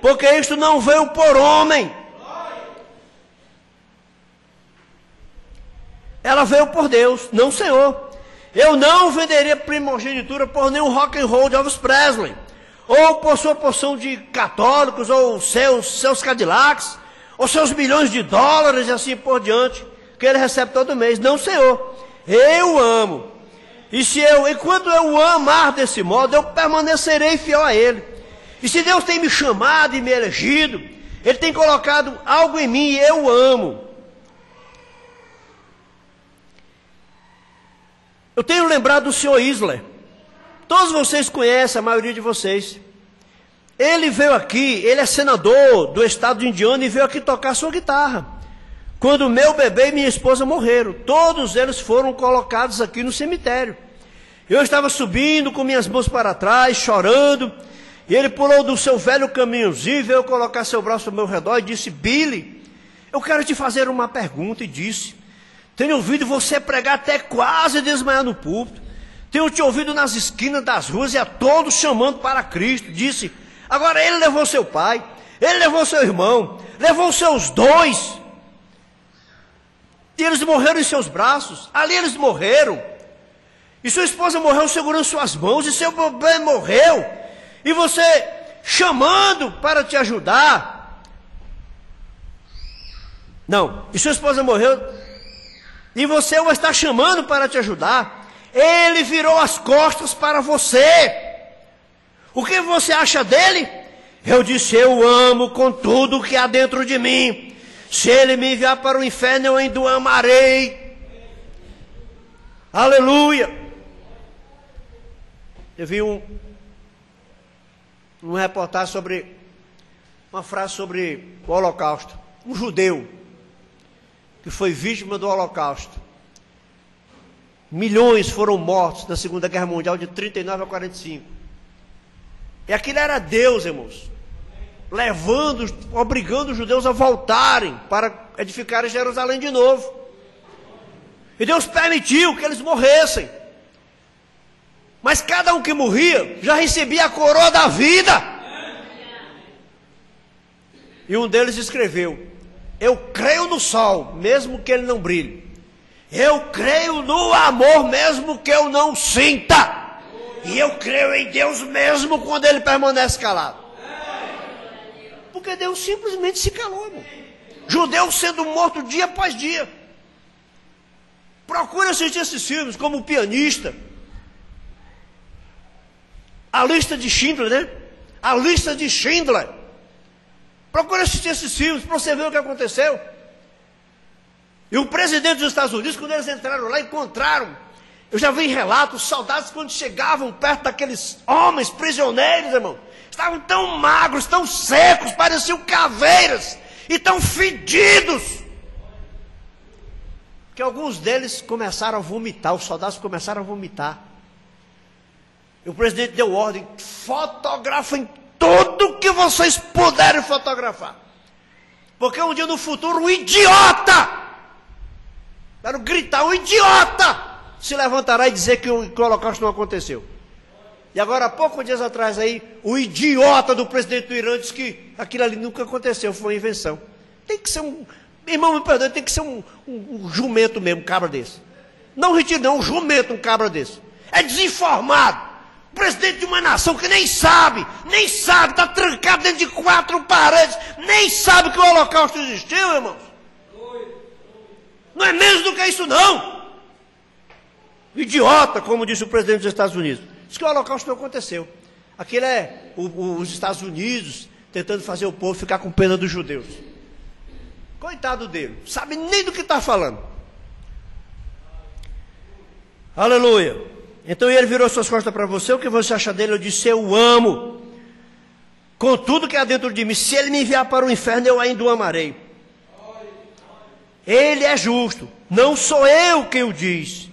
porque isto não veio por homem. Ela veio por Deus, não, Senhor. Eu não venderia primogenitura por nenhum rock and roll de Elvis Presley, ou por sua porção de católicos, ou seus Cadillacs, ou seus milhões de dólares e assim por diante, que ele recebe todo mês. Não, Senhor. Eu amo. E enquanto eu o amar desse modo, eu permanecerei fiel a Ele. E se Deus tem me chamado e me elegido, Ele tem colocado algo em mim e eu amo. Eu tenho lembrado do Sr. Isler. Todos vocês conhecem, a maioria de vocês. Ele veio aqui, ele é senador do estado de Indiana e veio aqui tocar sua guitarra. Quando meu bebê e minha esposa morreram, todos eles foram colocados aqui no cemitério. Eu estava subindo com minhas mãos para trás, chorando, e ele pulou do seu velho caminhozinho, veio colocar seu braço ao meu redor e disse: Billy, eu quero te fazer uma pergunta. E disse: tenho ouvido você pregar até quase desmaiar no púlpito. Tenho te ouvido nas esquinas das ruas e a todos chamando para Cristo. Disse: agora ele levou seu pai, ele levou seu irmão, levou seus 2. E eles morreram em seus braços. Ali eles morreram. E sua esposa morreu segurando suas mãos. E seu bebê morreu. E você chamando para te ajudar. Não. E sua esposa morreu. E você o está chamando para te ajudar. Ele virou as costas para você. O que você acha dele? Eu disse: eu amo com tudo o que há dentro de mim. Se ele me enviar para o inferno, eu ainda o amarei. Aleluia. Eu vi uma reportagem sobre uma frase sobre o Holocausto. Um judeu que foi vítima do Holocausto. Milhões foram mortos na Segunda Guerra Mundial de 39 a 45. E aquilo era Deus, irmãos, obrigando os judeus a voltarem para edificaram Jerusalém de novo. E Deus permitiu que eles morressem. Mas cada um que morria já recebia a coroa da vida. E um deles escreveu: eu creio no sol, mesmo que ele não brilhe. Eu creio no amor, mesmo que eu não sinta. E eu creio em Deus mesmo quando ele permanece calado. Porque Deus simplesmente se calou, irmão. Judeu sendo morto dia após dia. Procure assistir esses filmes, como O Pianista, A Lista de Schindler, né? A Lista de Schindler. Procure assistir esses filmes para você ver o que aconteceu. E o presidente dos Estados Unidos, quando eles entraram lá, encontraram. Eu já vi relatos, soldados quando chegavam perto daqueles homens prisioneiros, irmão, estavam tão magros, tão secos, pareciam caveiras, e tão fedidos, que alguns deles começaram a vomitar, os soldados começaram a vomitar. E o presidente deu ordem: fotografem tudo que vocês puderem fotografar. Porque um dia no futuro, um idiota, quero gritar, um idiota se levantará e dizer que o Holocausto não aconteceu. E agora, há poucos dias atrás aí, o idiota do presidente do Irã disse que aquilo ali nunca aconteceu, foi uma invenção. Tem que ser um, irmão, me perdoe, tem que ser um jumento mesmo, um cabra desse. Não retiro não, um jumento, um cabra desse. É desinformado. O presidente de uma nação que nem sabe, está trancado dentro de 4 paredes, nem sabe que o Holocausto existiu, irmãos. Não é menos do que isso não. Idiota, como disse o presidente dos Estados Unidos. Diz que o Holocausto não aconteceu. Aquilo é os Estados Unidos tentando fazer o povo ficar com pena dos judeus. Coitado dele, sabe nem do que está falando. Aleluia. Então ele virou suas costas para você. O que você acha dele? Eu disse: eu o amo com tudo que há dentro de mim. Se ele me enviar para o inferno, eu ainda o amarei. Ele é justo, não sou eu quem o diz.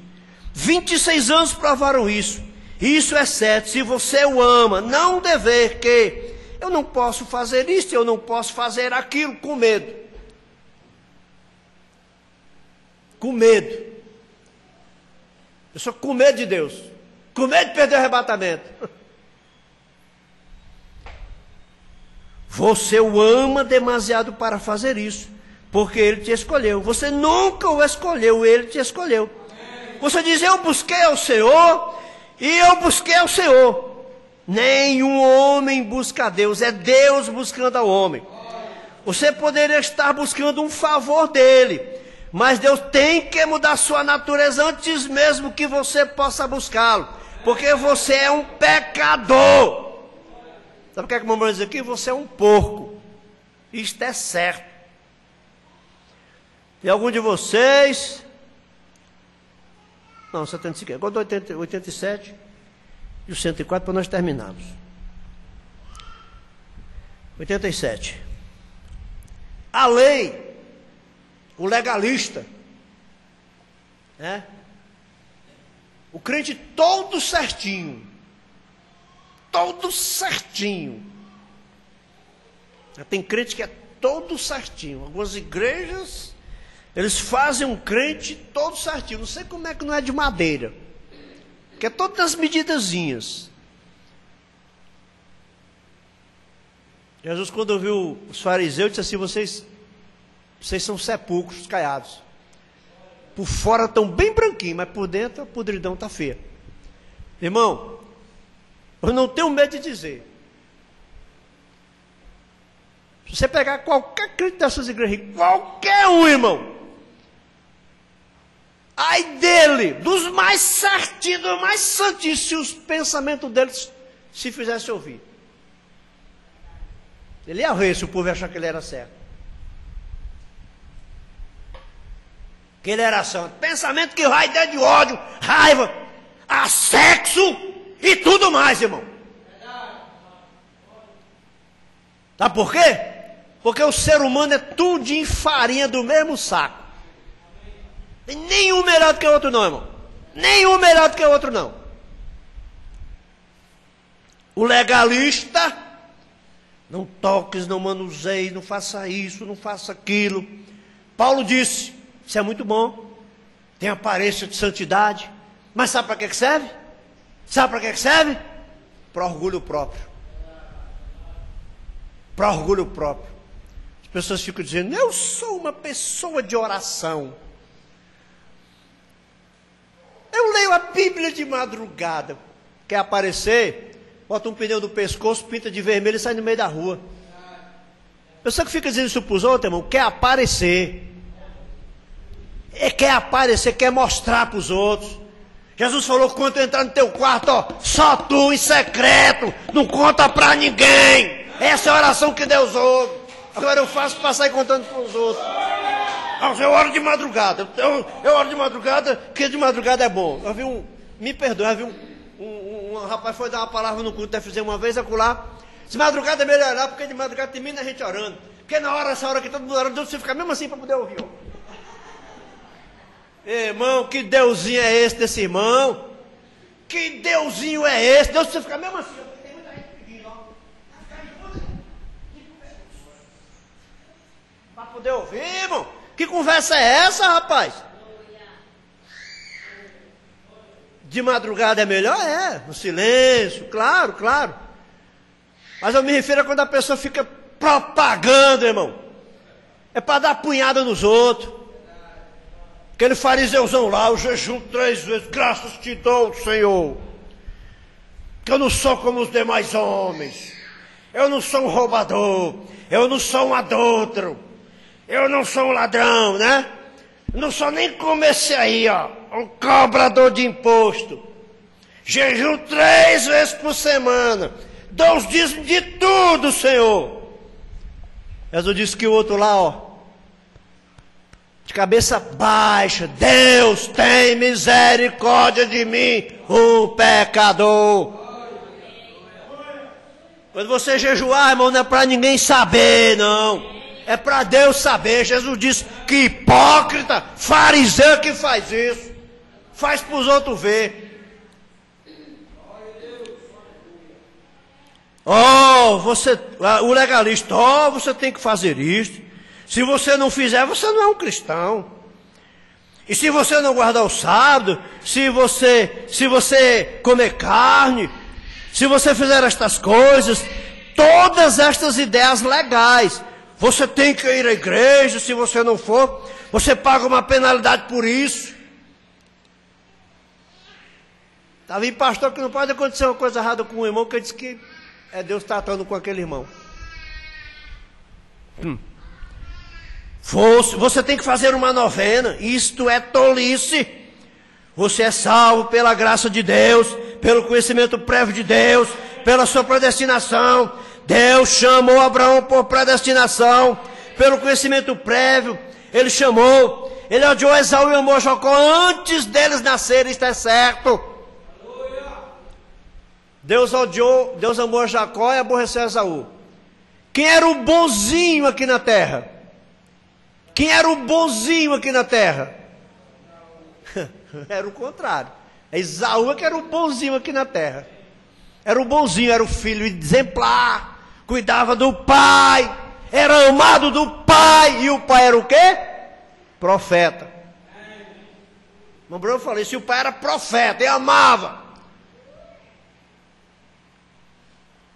26 anos provaram isso. Isso é certo. Se você o ama, não dever que eu não posso fazer isso, eu não posso fazer aquilo, com medo. Com medo. Eu sou com medo de Deus, com medo de perder o arrebatamento. Você o ama demasiado para fazer isso, porque ele te escolheu. Você nunca o escolheu, ele te escolheu. Você diz: eu busquei ao Senhor, e eu busquei ao Senhor. Nenhum homem busca a Deus, é Deus buscando ao homem. Você poderia estar buscando um favor dele, mas Deus tem que mudar sua natureza antes mesmo que você possa buscá-lo, porque você é um pecador. Sabe o que é que a mamãe diz aqui? Você é um porco. Isto é certo. E algum de vocês... Não, 75. Agora do 87 e o 104 para nós terminarmos. 87. A lei, o legalista, né? O crente todo certinho. Todo certinho. Tem crente que é todo certinho. Algumas igrejas, eles fazem um crente todo certinho. Não sei como é que não é de madeira. Que é todas as medidazinhas. Jesus, quando ouviu os fariseus, disse assim: vocês são sepulcros caiados. Por fora estão bem branquinhos, mas por dentro a podridão está feia. Irmão, eu não tenho medo de dizer. Se você pegar qualquer crente dessas igrejas, qualquer um, irmão, ai dele, dos mais certinhos, dos mais santíssimos, se os pensamentos deles se fizessem ouvir. Ele ia rir se o povo achar que ele era certo. Que ele era santo. Pensamento que vai dar de ódio, raiva, a sexo e tudo mais, irmão. Sabe por quê? Porque o ser humano é tudinho farinha do mesmo saco. Tem nenhum melhor do que o outro não, irmão. Nenhum melhor do que o outro não. O legalista, não toques, não manuseie, não faça isso, não faça aquilo. Paulo disse, isso é muito bom, tem aparência de santidade, mas sabe para que serve? Sabe para que serve? Para orgulho próprio. Para orgulho próprio. As pessoas ficam dizendo, eu sou uma pessoa de oração. Eu leio a Bíblia de madrugada. Quer aparecer? Bota um pneu no pescoço, pinta de vermelho e sai no meio da rua. A pessoa que fica dizendo isso para os outros, irmão, quer aparecer. Quer aparecer, quer mostrar para os outros. Jesus falou, quando eu entrar no teu quarto, ó, só tu em secreto, não conta para ninguém. Essa é a oração que Deus ouve. Agora eu faço para sair contando para os outros. Eu oro de madrugada. Eu oro de madrugada, porque de madrugada é bom. Eu vi me perdoe, eu vi um rapaz foi dar uma palavra no culto, fizemos uma vez acolá. De madrugada é melhor orar, porque de madrugada termina a gente orando. Porque na hora, essa hora que todo mundo orando, Deus você fica mesmo assim para poder ouvir. Ó. Irmão, que Deusinho é esse desse irmão? Que Deusinho é esse? Deus você fica mesmo assim. Ó. Tem muita gente pedindo, ó. Para poder ouvir, irmão. Que conversa é essa, rapaz? De madrugada é melhor? É, no silêncio, claro, claro. Mas eu me refiro a quando a pessoa fica propagando, irmão. É para dar punhada nos outros. Aquele fariseuzão lá, o jejum 3 vezes, graças te dou, Senhor. Que eu não sou como os demais homens. Eu não sou um roubador. Eu não sou um adúltero. Eu não sou um ladrão, né? Eu não sou nem como esse aí, ó. Um cobrador de imposto. Jejum 3 vezes por semana. Dou os dízimos de tudo, Senhor. Jesus disse que o outro lá, ó. De cabeça baixa. Deus tem misericórdia de mim, um pecador. Quando você jejuar, irmão, não é para ninguém saber, não. É para Deus saber. Jesus disse que hipócrita, fariseu que faz isso. Faz para os outros ver. O legalista, você tem que fazer isso. Se você não fizer, você não é um cristão. E se você não guardar o sábado, se você comer carne, se você fizer estas coisas, todas estas ideias legais, você tem que ir à igreja, se você não for, você paga uma penalidade por isso. Estava em pastor que não pode acontecer uma coisa errada com um irmão, que disse que é Deus tratando com aquele irmão. Você tem que fazer uma novena, isto é tolice. Você é salvo pela graça de Deus, pelo conhecimento prévio de Deus, pela sua predestinação. Deus chamou Abraão por predestinação, pelo conhecimento prévio, ele chamou, ele odiou Esaú e amou Jacó antes deles nascerem, isto é certo. Deus amou Jacó e aborreceu Esaú. Quem era o bonzinho aqui na terra? Quem era o bonzinho aqui na terra? Era o contrário. Esaú que era o bonzinho aqui na terra. Era o bonzinho, era o filho exemplar, cuidava do pai, era amado do pai. E o pai era o quê? Profeta. Eu falei, se o pai era profeta e amava.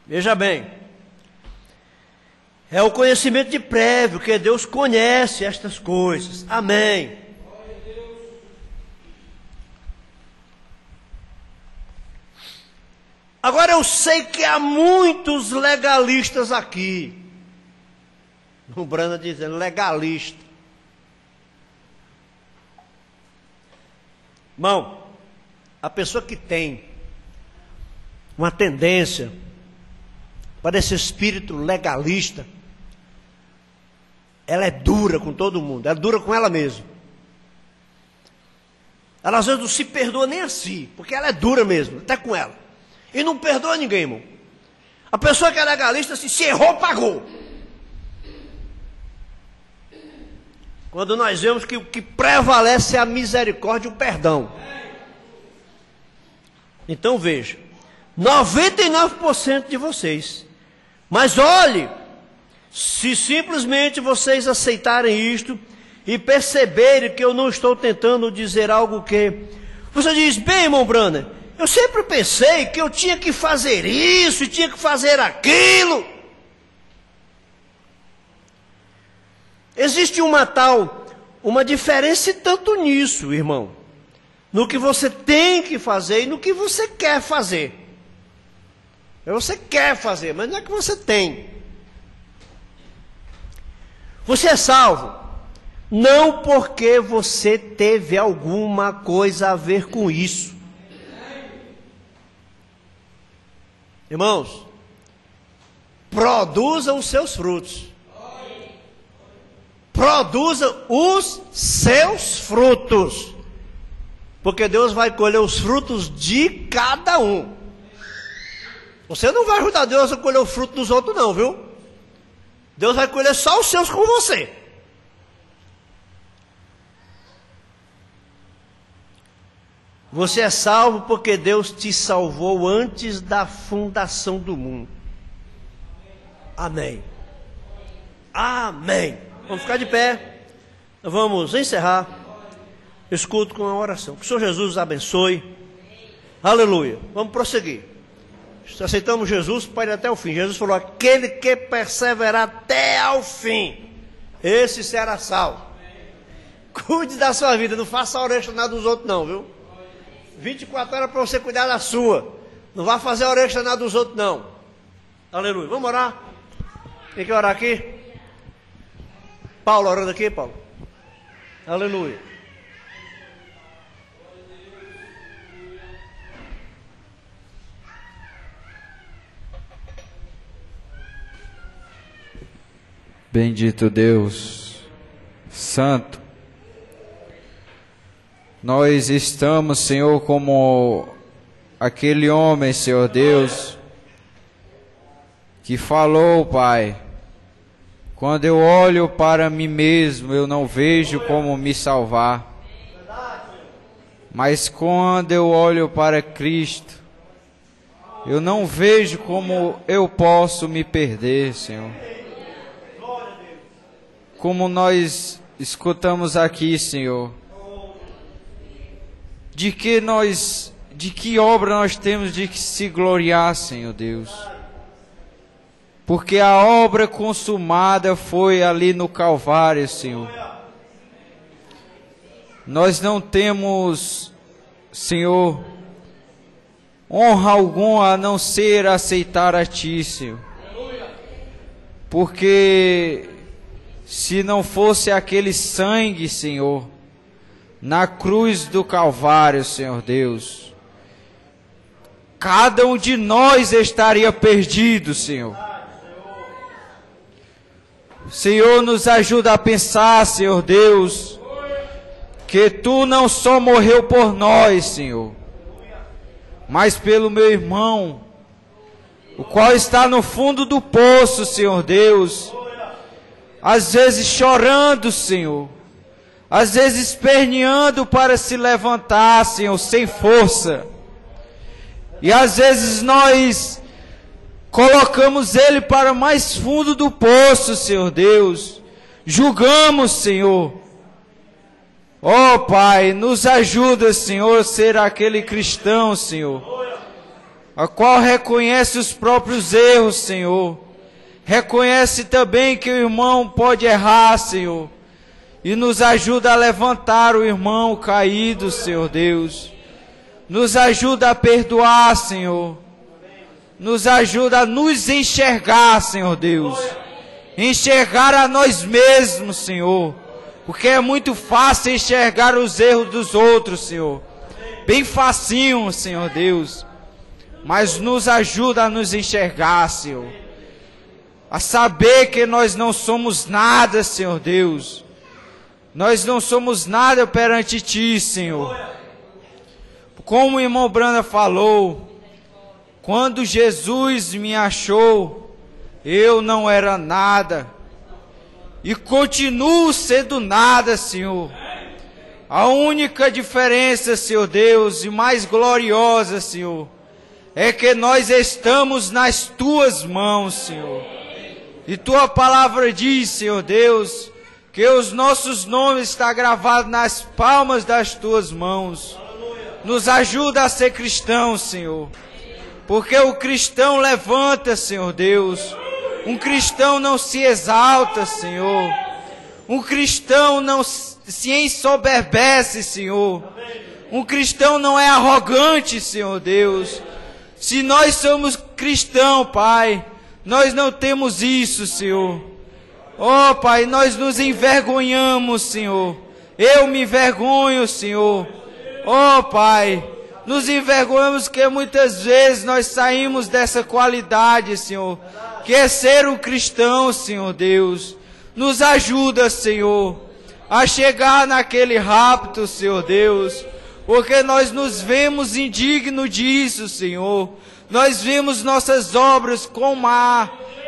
Veja bem, é o conhecimento de prévio, que Deus conhece estas coisas. Amém. Agora eu sei que há muitos legalistas aqui. O Brana dizendo legalista. Irmão, a pessoa que tem uma tendência para esse espírito legalista, ela é dura com todo mundo, ela é dura com ela mesma. Ela às vezes não se perdoa nem a si, porque ela é dura mesmo, até com ela. E não perdoa ninguém, irmão. A pessoa que é legalista, se errou, pagou. Quando nós vemos que o que prevalece é a misericórdia e o perdão. Então veja, 99% de vocês. Mas olhe, se simplesmente vocês aceitarem isto, e perceberem que eu não estou tentando dizer algo que... Você diz, bem, irmão Branner, eu sempre pensei que eu tinha que fazer isso e tinha que fazer aquilo. Existe uma diferença tanto nisso, irmão, no que você tem que fazer e no que você quer fazer. Você quer fazer, mas não é que você tem. Você é salvo, não porque você teve alguma coisa a ver com isso. Irmãos, produza os seus frutos. Produza os seus frutos. Porque Deus vai colher os frutos de cada um. Você não vai ajudar Deus a colher o fruto dos outros não, viu? Deus vai colher só os seus com você. Você é salvo porque Deus te salvou antes da fundação do mundo. Amém. Amém. Vamos ficar de pé. Vamos encerrar. Escuto com uma oração. Que o Senhor Jesus os abençoe. Aleluia. Vamos prosseguir. Se aceitamos Jesus, para ir até o fim. Jesus falou, aquele que perseverar até ao fim, esse será salvo. Cuide da sua vida, não faça a orelha nada dos outros não, viu? 24 horas para você cuidar da sua. Não vá fazer a orelha nada dos outros não. Aleluia. Vamos orar? Quem quer orar aqui? Paulo orando aqui, Paulo. Aleluia. Bendito Deus, Santo, nós estamos, Senhor, como aquele homem, Senhor Deus, que falou, Pai, quando eu olho para mim mesmo, eu não vejo como me salvar, mas quando eu olho para Cristo, eu não vejo como eu posso me perder, Senhor. Como nós escutamos aqui, Senhor, de que obra nós temos de se gloriar, Senhor Deus? Porque a obra consumada foi ali no Calvário, Senhor. Nós não temos, Senhor, honra alguma a não ser aceitar a Ti, Senhor. Porque se não fosse aquele sangue, Senhor, na cruz do Calvário, Senhor Deus, cada um de nós estaria perdido, Senhor. Senhor, nos ajuda a pensar, Senhor Deus, que Tu não só morreu por nós, Senhor, mas pelo meu irmão, o qual está no fundo do poço, Senhor Deus, às vezes chorando, Senhor, às vezes esperneando para se levantar, Senhor, sem força. E às vezes nós colocamos ele para mais fundo do poço, Senhor Deus. Julgamos, Senhor. Ó Pai, nos ajuda, Senhor, a ser aquele cristão, Senhor, a qual reconhece os próprios erros, Senhor. Reconhece também que o irmão pode errar, Senhor, e nos ajuda a levantar o irmão caído, Senhor Deus. Nos ajuda a perdoar, Senhor. Nos ajuda a nos enxergar, Senhor Deus. Enxergar a nós mesmos, Senhor. Porque é muito fácil enxergar os erros dos outros, Senhor. Bem facinho, Senhor Deus. Mas nos ajuda a nos enxergar, Senhor. A saber que nós não somos nada, Senhor Deus. Nós não somos nada perante Ti, Senhor. Como o irmão Branda falou, quando Jesus me achou, eu não era nada. E continuo sendo nada, Senhor. A única diferença, Senhor Deus, e mais gloriosa, Senhor, é que nós estamos nas Tuas mãos, Senhor. E Tua palavra diz, Senhor Deus, que os nossos nomes estão gravados nas palmas das tuas mãos. Nos ajuda a ser cristãos, Senhor. Porque o cristão levanta, Senhor Deus. Um cristão não se exalta, Senhor. Um cristão não se ensoberbece, Senhor. Um cristão não é arrogante, Senhor Deus. Se nós somos cristãos, Pai, nós não temos isso, Senhor. Oh, Pai, nós nos envergonhamos, Senhor. Eu me envergonho, Senhor. Oh, Pai, nos envergonhamos que muitas vezes nós saímos dessa qualidade, Senhor, que é ser um cristão, Senhor Deus. Nos ajuda, Senhor, a chegar naquele rapto, Senhor Deus, porque nós nos vemos indignos disso, Senhor. Nós vemos nossas obras como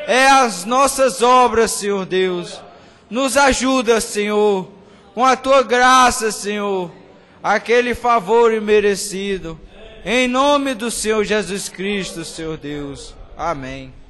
as nossas obras, Senhor Deus. Nos ajuda, Senhor, com a tua graça, Senhor, aquele favor imerecido. Em nome do Senhor Jesus Cristo, Senhor Deus. Amém.